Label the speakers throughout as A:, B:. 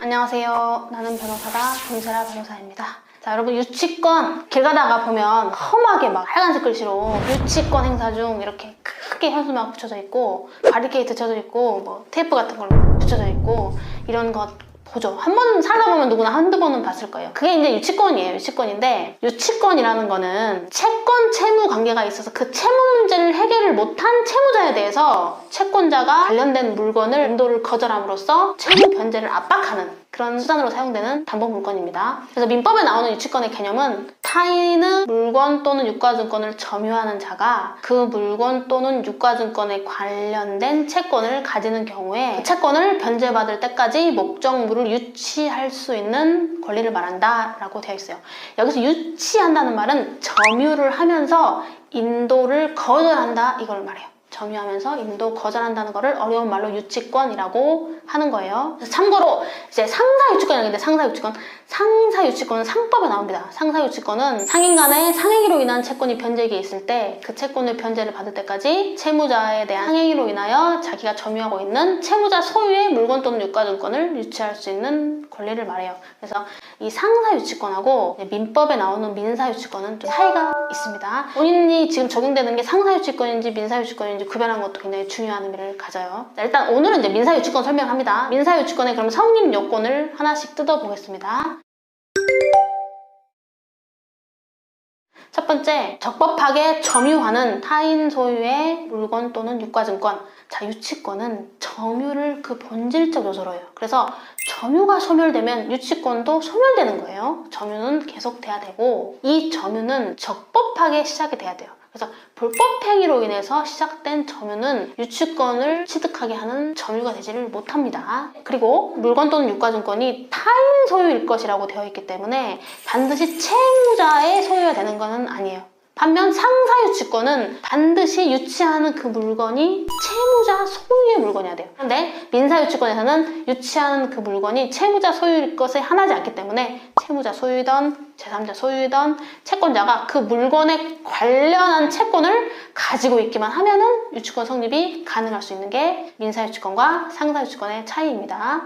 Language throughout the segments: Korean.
A: 안녕하세요. 나는 변호사다 본세라 변호사입니다. 자, 여러분 유치권 길 가다가 보면 험하게 막 하얀색 글씨로 유치권 행사 중 이렇게 크게 현수막 붙여져 있고 바리케이트 쳐져 있고 뭐 테이프 같은 걸로 붙여져 있고 이런 것 보죠. 한 번 살다 보면 누구나 한두 번은 봤을 거예요. 그게 이제 유치권이에요. 유치권인데 유치권이라는 거는 채권 채무 관계가 있어서 그 채무 문제를 해결을 못한 채무자에 대해서 채권자가 관련된 물건을 인도를 거절함으로써 채무 변제를 압박하는 그런 수단으로 사용되는 담보 물건입니다. 그래서 민법에 나오는 유치권의 개념은 타인의 물건 또는 유가증권을 점유하는 자가 그 물건 또는 유가증권에 관련된 채권을 가지는 경우에 그 채권을 변제받을 때까지 목적물을 유치할 수 있는 권리를 말한다 라고 되어 있어요. 여기서 유치한다는 말은 점유를 하면서 인도를 거절한다 이걸 말해요. 점유하면서 인도 거절한다는 거를 어려운 말로 유치권이라고 하는 거예요. 그래서 참고로 이제 상사유치권이라는 게 있는데 상사유치권은 상법에 나옵니다. 상사유치권은 상인 간의 상행위로 인한 채권이 변제기에 있을 때 그 채권을 변제를 받을 때까지 채무자에 대한 상행위로 인하여 자기가 점유하고 있는 채무자 소유의 물건 또는 유가증권을 유치할 수 있는 권리를 말해요. 그래서 이 상사유치권하고 민법에 나오는 민사유치권은 좀 차이가 있습니다. 본인이 지금 적용되는 게 상사유치권인지 민사유치권인지 구별하는 것도 굉장히 중요한 의미를 가져요. 자, 일단 오늘은 이제 민사유치권 설명합니다. 민사유치권의 그럼 성립 요건을 하나씩 뜯어보겠습니다. 첫 번째, 적법하게 점유하는 타인 소유의 물건 또는 유가증권. 자, 유치권은 점유를 그 본질적 요소로 해요. 그래서 점유가 소멸되면 유치권도 소멸되는 거예요. 점유는 계속돼야 되고 이 점유는 적법하게 시작이 돼야 돼요. 그래서 불법행위로 인해서 시작된 점유는 유치권을 취득하게 하는 점유가 되지를 못합니다. 그리고 물건 또는 유가증권이 타인 소유일 것이라고 되어 있기 때문에 반드시 채무자의 소유가 되는 것은 아니에요. 반면 상사유치권은 반드시 유치하는 그 물건이 채무자 소유의 물건이어야 돼요. 그런데 민사유치권에서는 유치하는 그 물건이 채무자 소유일 것에 한하지 않기 때문에 채무자 소유이던 제3자 소유이던 채권자가 그 물건에 관련한 채권을 가지고 있기만 하면은 유치권 성립이 가능할 수 있는 게 민사유치권과 상사유치권의 차이입니다.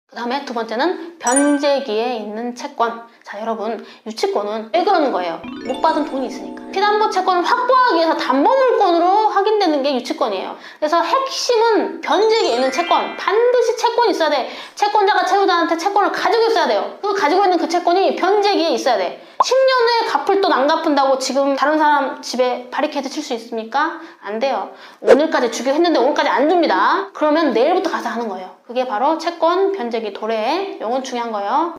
A: 그 다음에 두 번째는 변제기에 있는 채권. 자, 여러분 유치권은 왜 그러는 거예요? 못 받은 돈이 있으니까. 피담보 채권을 확보하기 위해서 담보물권으로 확인되는 게 유치권이에요. 그래서 핵심은 변제기에 있는 채권. 반드시 채권이 있어야 돼. 채권자가 채무자한테 채권을 가지고 있어야 돼요. 그 가지고 있는 그 채권이 변제기에 있어야 돼. 10년 후에 갚을 돈 안 갚은다고 지금 다른 사람 집에 바리케이트 칠 수 있습니까? 안 돼요. 오늘까지 주기로 했는데 오늘까지 안 줍니다. 그러면 내일부터 가서 하는 거예요. 그게 바로 채권 변제기 도래. 이건 중요한 거예요.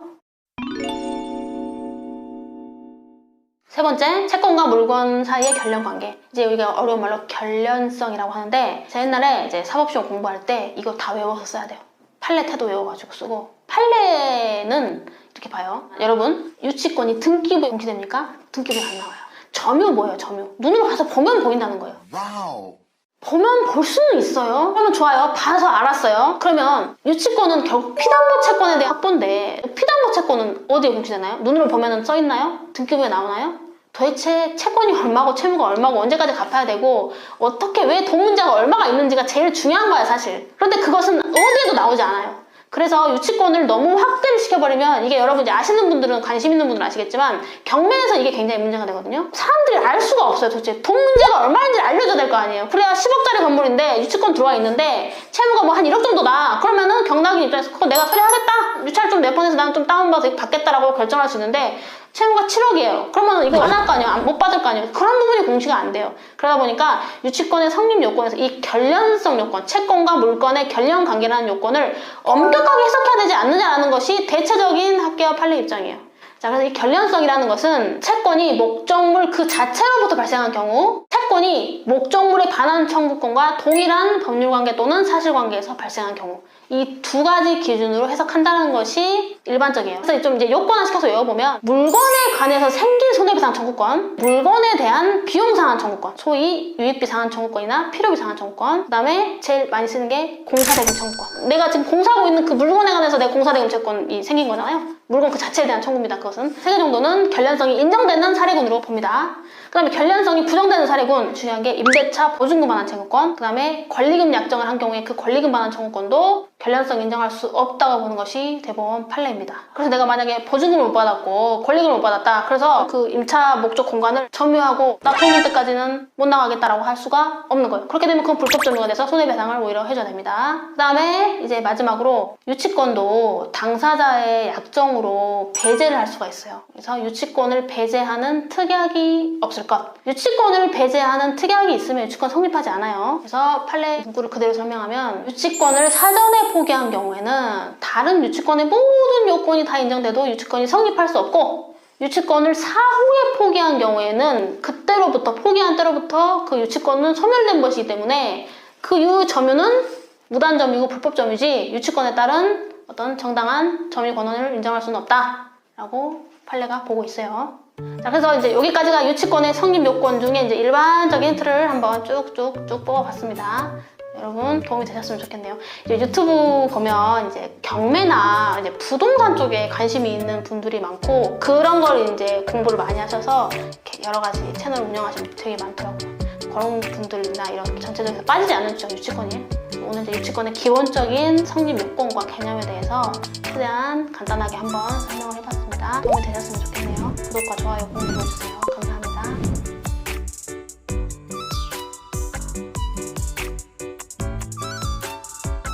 A: 세 번째, 채권과 물건 사이의 결련관계. 이제 우리가 어려운 말로 결련성이라고 하는데 제가 옛날에 이제 사법시험 공부할 때 이거 다 외워서 써야 돼요. 판례 태도 외워가지고 쓰고 판례는 이렇게 봐요. 여러분, 유치권이 등기부에 공시됩니까? 등기부에 안 나와요. 점유 뭐예요, 점유? 눈으로 가서 보면 보인다는 거예요. 와우. 보면 볼 수는 있어요. 그러면 좋아요. 봐서 알았어요. 그러면 유치권은 결국 피담보 채권에 대한 확보인데 피담보 채권은 어디에 공시되나요? 눈으로 보면 써있나요? 등기부에 나오나요? 도대체 채권이 얼마고 채무가 얼마고 언제까지 갚아야 되고 어떻게 왜 돈 문제가 얼마가 있는지가 제일 중요한 거야 사실. 그런데 그것은 어디에도 나오지 않아요. 그래서 유치권을 너무 확대를 시켜버리면 이게 여러분 이제 아시는 분들은 관심 있는 분들은 아시겠지만 경매에서 이게 굉장히 문제가 되거든요. 사람들이 알 수가 없어요. 도대체 돈 문제가 얼마인지 알려줘야 될 거 아니에요. 그래야 10억짜리 건물인데 유치권 들어와 있는데 채무가 뭐 한 1억 정도다. 그러면은 경락인 입장에서 그거 내가 처리하겠다. 유찰 좀 몇 번 해서 나는 좀 다운받아서 받겠다라고 결정할 수 있는데 채무가 7억이에요. 그러면 이거 안 할 거 아니에요? 못 받을 거 아니에요? 그런 부분이 공시가 안 돼요. 그러다 보니까 유치권의 성립 요건에서 이 결련성 요건, 채권과 물건의 결련 관계라는 요건을 엄격하게 해석해야 되지 않느냐라는 것이 대체적인 학계와 판례 입장이에요. 자, 그래서 이 결련성이라는 것은 채권이 목적물 그 자체로부터 발생한 경우, 채권이 목적물에 반한 청구권과 동일한 법률관계 또는 사실관계에서 발생한 경우, 이 두 가지 기준으로 해석한다는 것이 일반적이에요. 그래서 좀 이제 요건화 시켜서 외워보면 물건에 관해서 생긴 손해배상 청구권, 물건에 대한 비용 상한 청구권, 소위 유익비 상한 청구권이나 필요비 상한 청구권, 그 다음에 제일 많이 쓰는 게 공사대금 청구권. 내가 지금 공사하고 있는 그 물건에 관해서 내 공사대금 채권이 생긴 거잖아요. 물건 그 자체에 대한 청구입니다. 그것은 3개 정도는 결련성이 인정되는 사례군으로 봅니다. 그 다음에 결련성이 부정되는 사례군, 중요한 게 임대차 보증금 반환 청구권, 그 다음에 권리금 약정을 한 경우에 그 권리금 반환 청구권도 결련성 인정할 수 없다고 보는 것이 대법원 판례입니다. 그래서 내가 만약에 보증금을 못 받았고 권리금을 못 받았다. 그래서 그 임차 목적 공간을 점유하고 나 돈 줄 때까지는 못 나가겠다라고 할 수가 없는 거예요. 그렇게 되면 그건 불법 점유가 돼서 손해배상을 오히려 해줘야 됩니다. 그 다음에 이제 마지막으로 유치권도 당사자의 약정으로 배제를 할 수가 있어요. 그래서 유치권을 배제하는 특약이 없을 것. 유치권을 배제하는 특약이 있으면 유치권 성립하지 않아요. 그래서 판례 문구를 그대로 설명하면 유치권을 사전에 포기한 경우에는 다른 유치권의 모든 요건이 다 인정돼도 유치권이 성립할 수 없고, 유치권을 사후에 포기한 경우에는 그때로부터 포기한 때로부터 그 유치권은 소멸된 것이기 때문에 그 이후 점유는 무단 점유고 불법 점유지 유치권에 따른 어떤 정당한 점유 권한을 인정할 수는 없다라고 판례가 보고 있어요. 자, 그래서 이제 여기까지가 유치권의 성립 요건 중에 이제 일반적인 틀을 한번 쭉쭉쭉 뽑아봤습니다. 여러분 도움이 되셨으면 좋겠네요. 이제 유튜브 보면 이제 경매나 이제 부동산 쪽에 관심이 있는 분들이 많고 그런 걸 이제 공부를 많이 하셔서 이렇게 여러 가지 채널 운영하시는 분들 되게 많더라고요. 그런 분들이나 이런 전체적으로 빠지지 않는 쪽 유치권이. 오늘 이제 유치권의 기본적인 성립 요건과 개념에 대해서 최대한 간단하게 한번 설명을 해봤습니다. 도움이 되셨으면 좋겠네요. 구독과 좋아요 꼭 눌러주세요.